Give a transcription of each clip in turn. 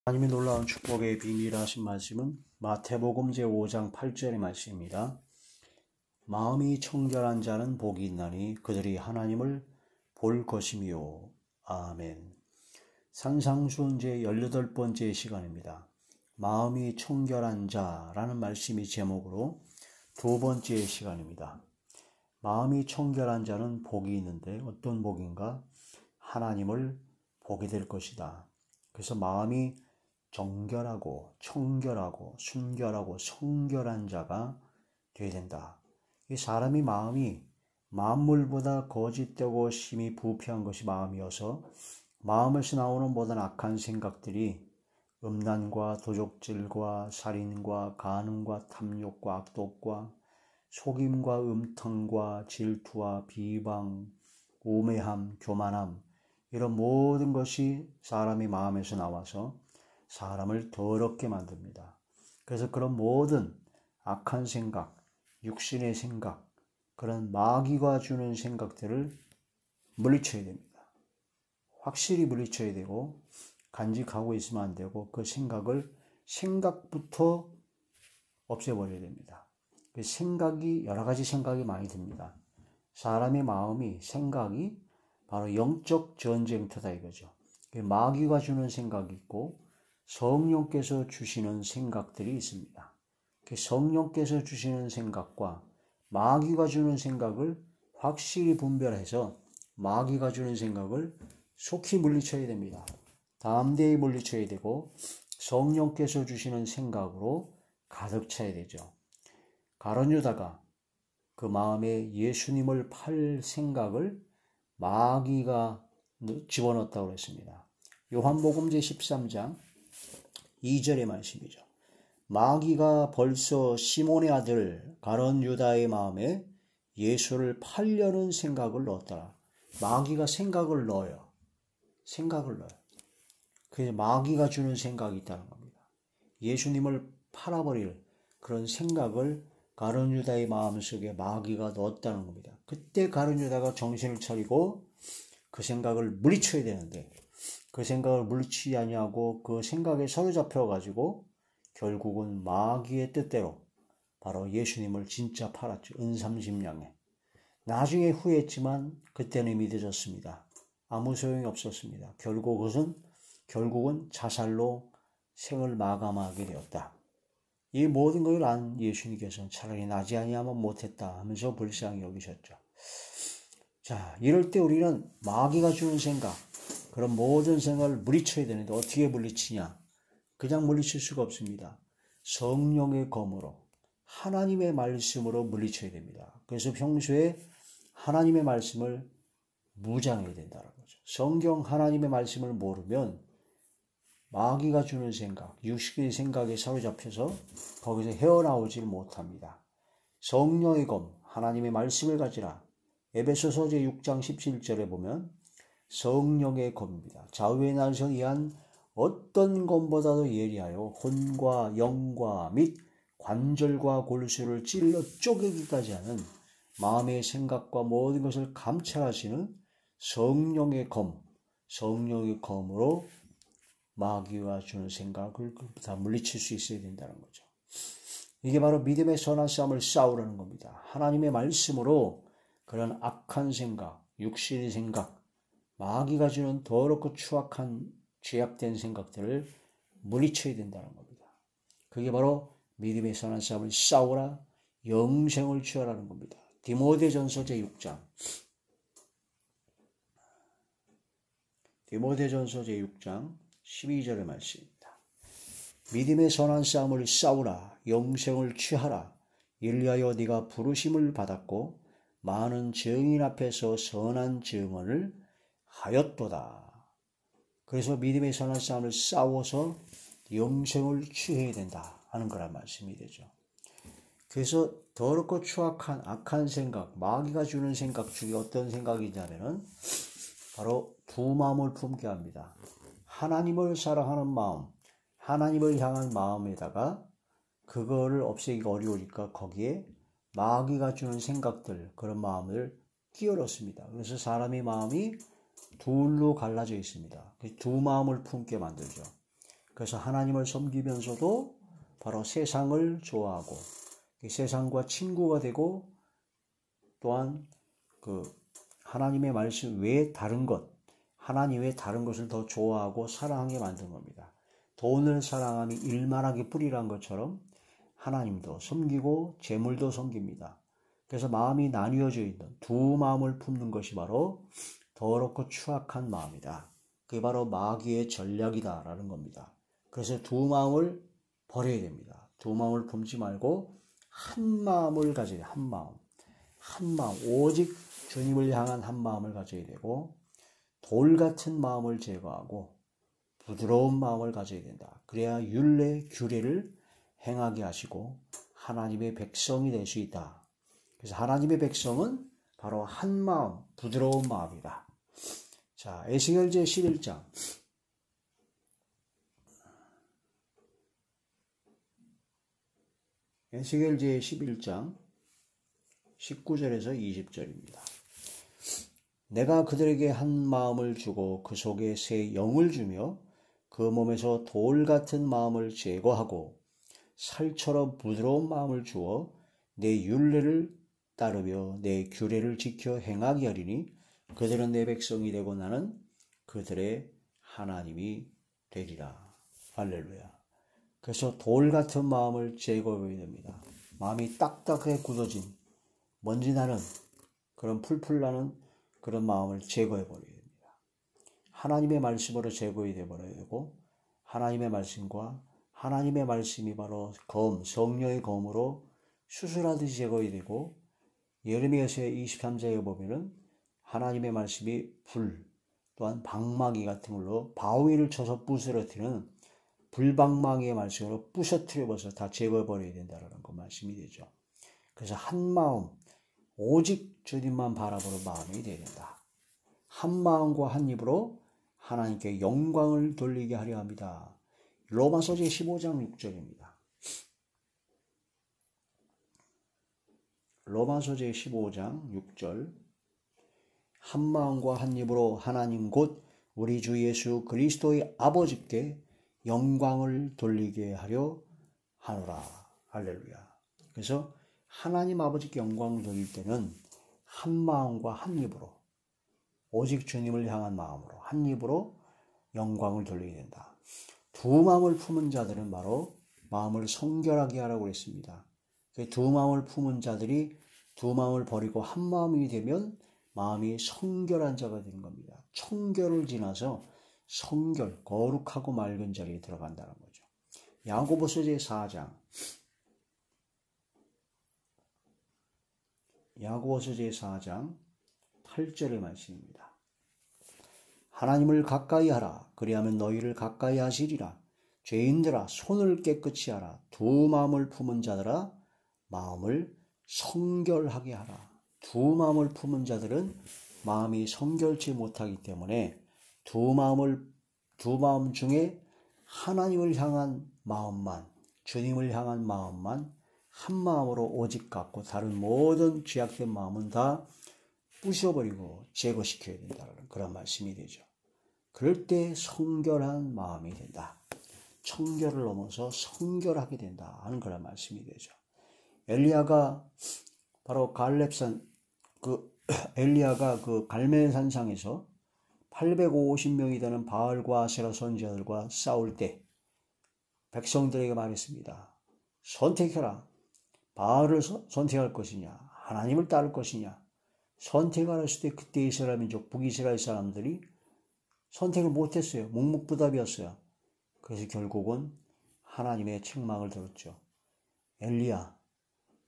하나님의 놀라운 축복의 비밀하신 말씀은 마태복음 제5장 8절의 말씀입니다. 마음이 청결한 자는 복이 있나니 그들이 하나님을 볼 것이며. 아멘. 산상수훈 제18번째 시간입니다. 마음이 청결한 자라는 말씀이 제목으로 두 번째 시간입니다. 마음이 청결한 자는 복이 있는데 어떤 복인가? 하나님을 보게 될 것이다. 그래서 마음이 정결하고 청결하고 순결하고 성결한 자가 되어야 된다. 이 사람이 마음이 만물보다 거짓되고 심히 부패한 것이 마음이어서 마음에서 나오는 모든 악한 생각들이 음란과 도적질과 살인과 간음과 탐욕과 악독과 속임과 음탕과 질투와 비방, 우매함, 교만함, 이런 모든 것이 사람의 마음에서 나와서 사람을 더럽게 만듭니다. 그래서 그런 모든 악한 생각, 육신의 생각, 그런 마귀가 주는 생각들을 물리쳐야 됩니다. 확실히 물리쳐야 되고 간직하고 있으면 안 되고 그 생각부터 없애버려야 됩니다. 그 생각이 여러 가지 생각이 많이 듭니다. 사람의 마음이 생각이 바로 영적 전쟁터다 이거죠. 마귀가 주는 생각이 있고 성령께서 주시는 생각들이 있습니다. 성령께서 주시는 생각과 마귀가 주는 생각을 확실히 분별해서 마귀가 주는 생각을 속히 물리쳐야 됩니다. 담대히 물리쳐야 되고 성령께서 주시는 생각으로 가득 차야 되죠. 가룟 유다가 그 마음에 예수님을 팔 생각을 마귀가 집어넣었다고 했습니다. 요한복음 제13장 2절의 말씀이죠. 마귀가 벌써 시몬의 아들 가룟 유다의 마음에 예수를 팔려는 생각을 넣었더라. 마귀가 생각을 넣어요. 그래서 마귀가 주는 생각이 있다는 겁니다. 예수님을 팔아버릴 그런 생각을 가룟 유다의 마음속에 마귀가 넣었다는 겁니다. 그때 가룟 유다가 정신을 차리고 그 생각을 물리쳐야 되는데 그 생각을 물리치지 아니하고 그 생각에 사로잡혀 가지고 결국은 마귀의 뜻대로 바로 예수님을 진짜 팔았죠. 은삼십냥에. 나중에 후회했지만 그때는 이미 늦었습니다. 아무 소용이 없었습니다. 결국은 자살로 생을 마감하게 되었다. 이 모든 것을 안 예수님께서는 차라리 나지 아니하면 못했다 하면서 불쌍히 여기셨죠. 자, 이럴 때 우리는 마귀가 주는 생각, 그런 모든 생각을 물리쳐야 되는데 어떻게 물리치냐? 그냥 물리칠 수가 없습니다. 성령의 검으로 하나님의 말씀으로 물리쳐야 됩니다. 그래서 평소에 하나님의 말씀을 무장해야 된다는 거죠. 성경 하나님의 말씀을 모르면 마귀가 주는 생각, 육식의 생각에 사로잡혀서 거기서 헤어나오질 못합니다. 성령의 검, 하나님의 말씀을 가지라. 에베소서 제6장 17절에 보면 성령의 검입니다. 좌우에 날선 이한 어떤 검보다도 예리하여 혼과 영과 및 관절과 골수를 찔러 쪼개기까지 하는 마음의 생각과 모든 것을 감찰하시는 성령의 검으로 마귀가 주는 생각을 다 물리칠 수 있어야 된다는 거죠. 이게 바로 믿음의 선한 싸움을 싸우라는 겁니다. 하나님의 말씀으로 그런 악한 생각, 육신의 생각, 마귀가 주는 더럽고 추악한 죄악된 생각들을 물리쳐야 된다는 겁니다. 그게 바로 믿음의 선한 싸움을 싸우라, 영생을 취하라는 겁니다. 디모데전서 제6장 12절의 말씀입니다. 믿음의 선한 싸움을 싸우라, 영생을 취하라. 일리하여 네가 부르심을 받았고 많은 증인 앞에서 선한 증언을 하였도다. 그래서 믿음의 선한 싸움을 싸워서 영생을 취해야 된다 하는 거란 말씀이 되죠. 그래서 더럽고 추악한 악한 생각, 마귀가 주는 생각 중에 어떤 생각이냐면은 바로 두 마음을 품게 합니다. 하나님을 사랑하는 마음, 하나님을 향한 마음에다가 그거를 없애기가 어려우니까 거기에 마귀가 주는 생각들, 그런 마음을 끼워 넣습니다. 그래서 사람의 마음이 둘로 갈라져 있습니다. 두 마음을 품게 만들죠. 그래서 하나님을 섬기면서도 바로 세상을 좋아하고 세상과 친구가 되고 또한 그 하나님의 말씀 외에 다른 것, 하나님 외에 다른 것을 더 좋아하고 사랑하게 만든 겁니다. 돈을 사랑함이 일만하게 뿌리란 것처럼 하나님도 섬기고 재물도 섬깁니다. 그래서 마음이 나뉘어져 있는 두 마음을 품는 것이 바로 더럽고 추악한 마음이다. 그게 바로 마귀의 전략이다라는 겁니다. 그래서 두 마음을 버려야 됩니다. 두 마음을 품지 말고 한 마음을 가져야 돼요. 한 마음. 한 마음. 오직 주님을 향한 한 마음을 가져야 되고 돌 같은 마음을 제거하고 부드러운 마음을 가져야 된다. 그래야 율례, 규례를 행하게 하시고 하나님의 백성이 될 수 있다. 그래서 하나님의 백성은 바로 한 마음, 부드러운 마음이다. 자, 에스겔 제11장. 에스겔 제11장 19절에서 20절입니다. 내가 그들에게 한 마음을 주고 그 속에 새 영을 주며 그 몸에서 돌 같은 마음을 제거하고 살처럼 부드러운 마음을 주어 내 율례를 따르며 내 규례를 지켜 행하게 하리니 그들은 내 백성이 되고 나는 그들의 하나님이 되리라. 할렐루야. 그래서 돌 같은 마음을 제거해야 됩니다. 마음이 딱딱하게 굳어진 먼지 나는 그런 풀풀 나는 그런 마음을 제거해 버려야 됩니다. 하나님의 말씀으로 제거해 버려야 되고 하나님의 말씀과 하나님의 말씀이 바로 성령의 검으로 수술하듯이 제거해야 되고 예레미야서 23장에 보면은 하나님의 말씀이 불 또한 방망이 같은 걸로 바위를 쳐서 부스러뜨리는 불방망이의 말씀으로 부셔뜨려버려서 다 제거해 버려야 된다는 그 말씀이 되죠. 그래서 한 마음 오직 주님만 바라보는 마음이 되어야 된다. 한 마음과 한 입으로 하나님께 영광을 돌리게 하려 합니다. 로마서 제15장 6절입니다. 로마서 제15장 6절 한 마음과 한 입으로 하나님 곧 우리 주 예수 그리스도의 아버지께 영광을 돌리게 하려 하노라. 할렐루야. 그래서 하나님 아버지께 영광을 돌릴 때는 한 마음과 한 입으로 오직 주님을 향한 마음으로 한 입으로 영광을 돌리게 된다. 두 마음을 품은 자들은 바로 마음을 성결하게 하라고 했습니다. 두 마음을 품은 자들이 두 마음을 버리고 한 마음이 되면 마음이 성결한 자가 되는 겁니다. 청결을 지나서 성결, 거룩하고 맑은 자리에 들어간다는 거죠. 야고보서 제4장 야고보서 제4장 8절의 말씀입니다. 하나님을 가까이 하라. 그리하면 너희를 가까이 하시리라. 죄인들아 손을 깨끗이 하라. 두 마음을 품은 자들아 마음을 성결하게 하라. 두 마음을 품은 자들은 마음이 성결치 못하기 때문에 두 마음 중에 하나님을 향한 마음만, 주님을 향한 마음만 한 마음으로 오직 갖고 다른 모든 죄악된 마음은 다 부셔버리고 제거시켜야 된다는 그런 말씀이 되죠. 그럴 때 성결한 마음이 된다. 청결을 넘어서 성결하게 된다 하는 그런 말씀이 되죠. 엘리야가 바로 엘리야가 그 갈멜산상에서 850명이 되는 바알과 아세라 선지자들과 싸울 때 백성들에게 말했습니다. 선택해라. 바알을 선택할 것이냐 하나님을 따를 것이냐. 선택을 했을 때 그때 이스라엘 민족 북이스라엘 사람들이 선택을 못했어요. 묵묵부답이었어요. 그래서 결국은 하나님의 책망을 들었죠.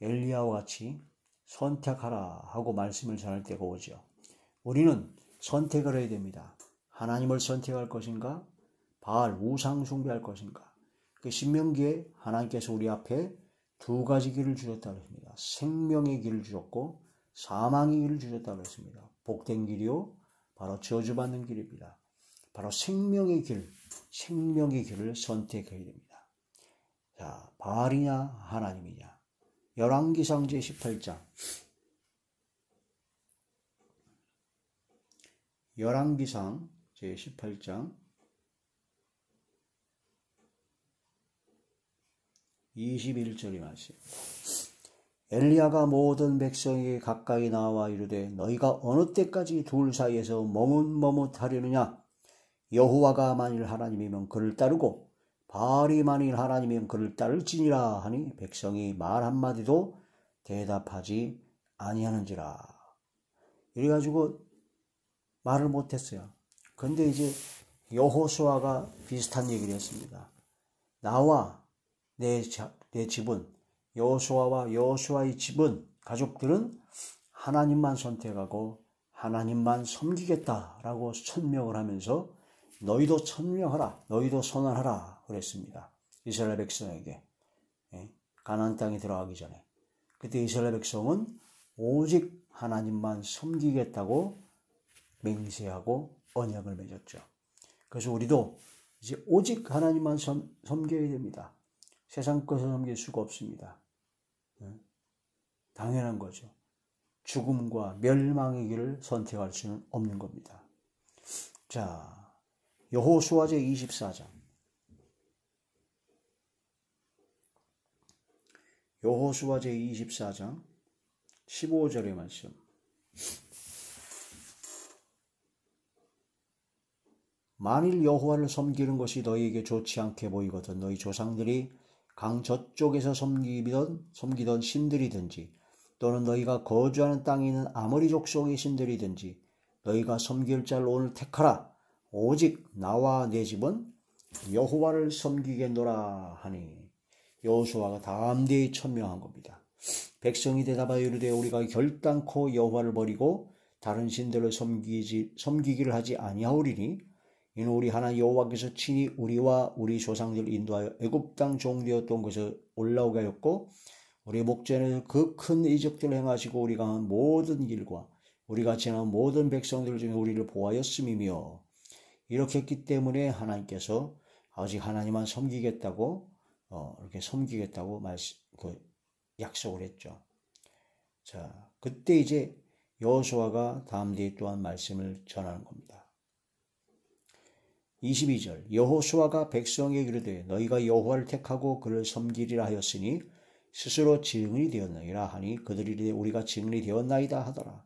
엘리야와 같이 선택하라 하고 말씀을 전할 때가 오죠. 우리는 선택을 해야 됩니다. 하나님을 선택할 것인가? 바알 우상 숭배할 것인가? 그 신명기에 하나님께서 우리 앞에 두 가지 길을 주셨다고 했습니다. 생명의 길을 주셨고 사망의 길을 주셨다고 했습니다. 복된 길이요 바로 저주받는 길입니다. 바로 생명의 길을 선택해야 됩니다. 자, 바알이냐 하나님이냐. 열왕기상 제18장 열왕기상 제18장 21절의 말씀. 엘리야가 모든 백성에게 가까이 나와 이르되 너희가 어느 때까지 둘 사이에서 머뭇머뭇하려느냐. 여호와가 만일 하나님이면 그를 따르고 바알이 만일 하나님이면 그를 따를지니라 하니 백성이 말 한마디도 대답하지 아니하는지라. 이래가지고 말을 못했어요. 근데 이제 여호수아가 비슷한 얘기를 했습니다. 나와 내 집은, 여호수아와 여호수아의 집은, 가족들은 하나님만 선택하고 하나님만 섬기겠다라고 천명을 하면서 너희도 천명하라, 너희도 선언하라 그랬습니다. 이스라엘 백성에게. 가나안 땅에 들어가기 전에. 그때 이스라엘 백성은 오직 하나님만 섬기겠다고 맹세하고 언약을 맺었죠. 그래서 우리도 이제 오직 하나님만 섬겨야 됩니다. 세상 것을 섬길 수가 없습니다. 당연한 거죠. 죽음과 멸망의 길을 선택할 수는 없는 겁니다. 자, 여호수아제 24장. 여호수아제 24장 15절의 말씀. 만일 여호와를 섬기는 것이 너희에게 좋지 않게 보이거든 너희 조상들이 강 저쪽에서 섬기던 신들이든지 또는 너희가 거주하는 땅에 있는 아모리 족속의 신들이든지 너희가 섬길 자를 오늘 택하라. 오직 나와 내 집은 여호와를 섬기겠노라 하니 여호수아가 담대히 천명한 겁니다. 백성이 대답하여 이르되 우리가 결단코 여호와를 버리고 다른 신들을 섬기기를 하지 아니하오리니 이는 우리 하나님 여호와께서 친히 우리와 우리 조상들을 인도하여 애굽 땅 종되었던 곳에 올라오게 하였고 우리 목전에서 그 큰 이적들을 행하시고 우리가 한 모든 일과 우리가 지난 모든 백성들 중에 우리를 보하였음이며 이렇게 했기 때문에 하나님께서 아직 하나님만 섬기겠다고 이렇게 섬기겠다고 약속을 했죠. 자, 그때 이제 여호수아가 담대히 또한 말씀을 전하는 겁니다. 22절. 여호수아가 백성에게 이르되 너희가 여호와를 택하고 그를 섬기리라 하였으니 스스로 증인이 되었느니라 하니 그들이 이르되 우리가 증인이 되었나이다 하더라.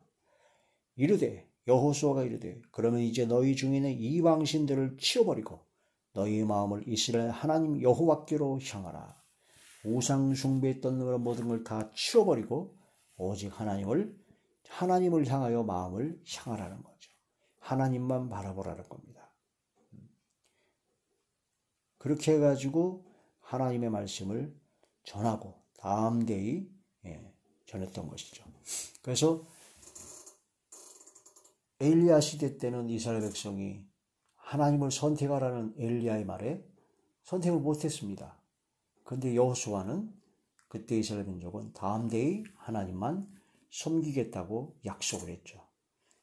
이르되 여호수아가 이르되 그러면 이제 너희 중에 있는 이방 신들을 치워버리고 너희의 마음을 이스라엘 하나님 여호와께로 향하라. 우상 숭배했던 그런 모든 걸 다 치워버리고 오직 하나님을 향하여 마음을 향하라는 거죠. 하나님만 바라보라는 겁니다. 그렇게 해가지고 하나님의 말씀을 전하고 담대히 전했던 것이죠. 그래서 엘리야 시대 때는 이스라엘 백성이 하나님을 선택하라는 엘리야의 말에 선택을 못했습니다. 그런데 여호수아는 그때 이스라엘 민족은 담대히 하나님만 섬기겠다고 약속을 했죠.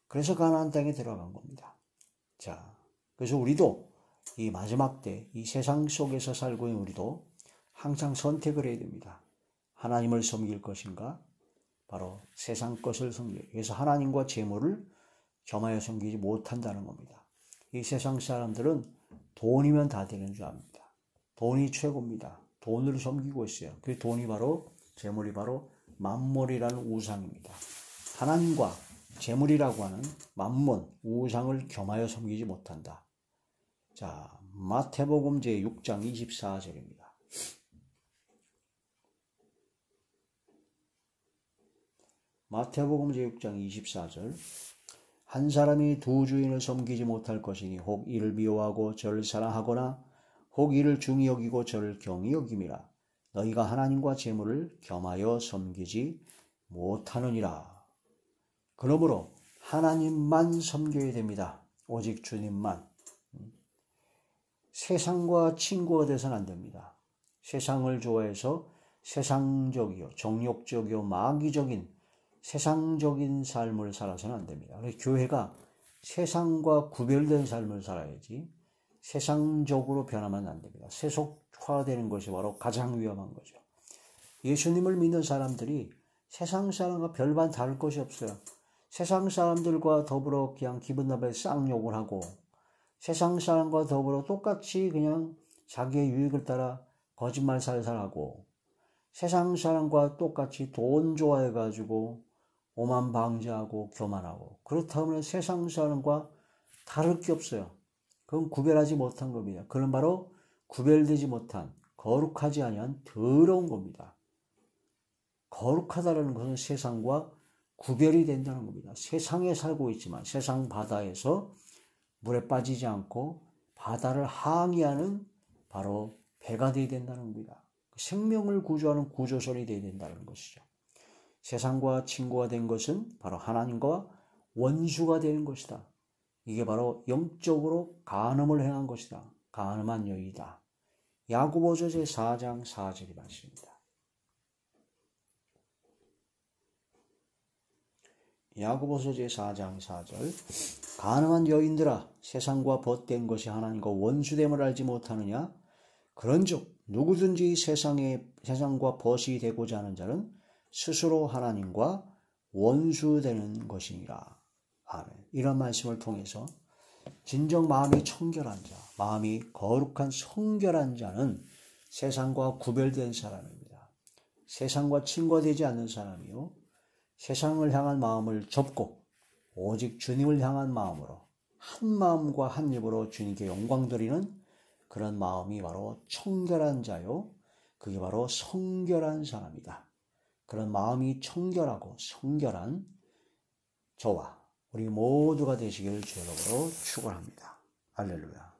그래서 가나안 땅에 들어간 겁니다. 자, 그래서 우리도 이 마지막 때 이 세상 속에서 살고 있는 우리도 항상 선택을 해야 됩니다. 하나님을 섬길 것인가? 바로 세상 것을 섬길. 그래서 하나님과 재물을 겸하여 섬기지 못한다는 겁니다. 이 세상 사람들은 돈이면 다 되는 줄 압니다. 돈이 최고입니다. 돈을 섬기고 있어요. 그 돈이 바로 재물이 바로 만몬이라는 우상입니다. 하나님과 재물이라고 하는 만몬, 우상을 겸하여 섬기지 못한다. 자, 마태복음 제6장 24절입니다. 마태복음 제6장 24절. 한 사람이 두 주인을 섬기지 못할 것이니 혹 이를 미워하고 저를 사랑하거나 혹 이를 중히 여기고 저를 경히 여김이라. 너희가 하나님과 재물을 겸하여 섬기지 못하느니라. 그러므로 하나님만 섬겨야 됩니다. 오직 주님만. 세상과 친구가 돼서는 안 됩니다. 세상을 좋아해서 세상적이요, 정욕적이요, 마귀적인 세상적인 삶을 살아서는 안 됩니다. 그래서 교회가 세상과 구별된 삶을 살아야지 세상적으로 변하면 안 됩니다. 세속화되는 것이 바로 가장 위험한 거죠. 예수님을 믿는 사람들이 세상 사람과 별반 다를 것이 없어요. 세상 사람들과 더불어 그냥 기분 나쁘게 쌍욕을 하고 세상 사람과 더불어 똑같이 그냥 자기의 유익을 따라 거짓말 살살하고 세상 사람과 똑같이 돈 좋아해가지고 오만방자하고 교만하고 그렇다면 세상 사람과 다를 게 없어요. 그건 구별하지 못한 겁니다. 그건 바로 구별되지 못한 거룩하지 아니한 더러운 겁니다. 거룩하다는 것은 세상과 구별이 된다는 겁니다. 세상에 살고 있지만 세상 바다에서 물에 빠지지 않고 바다를 항해하는 바로 배가 되어야 된다는 겁니다. 생명을 구조하는 구조선이 되어야 된다는 것이죠. 세상과 친구가 된 것은 바로 하나님과 원수가 되는 것이다. 이게 바로 영적으로 간음을 행한 것이다. 간음한 여인이다. 야고보서 제4장 4절이 말씀입니다. 야고보서 제4장 4절 간음한 여인들아 세상과 벗된 것이 하나님과 원수됨을 알지 못하느냐 그런즉 누구든지 세상과 벗이 되고자 하는 자는 스스로 하나님과 원수되는 것이니라. 아멘. 이런 말씀을 통해서 진정 마음이 청결한 자, 마음이 거룩한 성결한 자는 세상과 구별된 사람입니다. 세상과 친구되지 않는 사람이요. 세상을 향한 마음을 접고 오직 주님을 향한 마음으로 한 마음과 한 입으로 주님께 영광 드리는 그런 마음이 바로 청결한 자요. 그게 바로 성결한 사람이다. 그런 마음이 청결하고 성결한 저와 우리 모두가 되시기를 주의 이름으로 축원합니다. 할렐루야.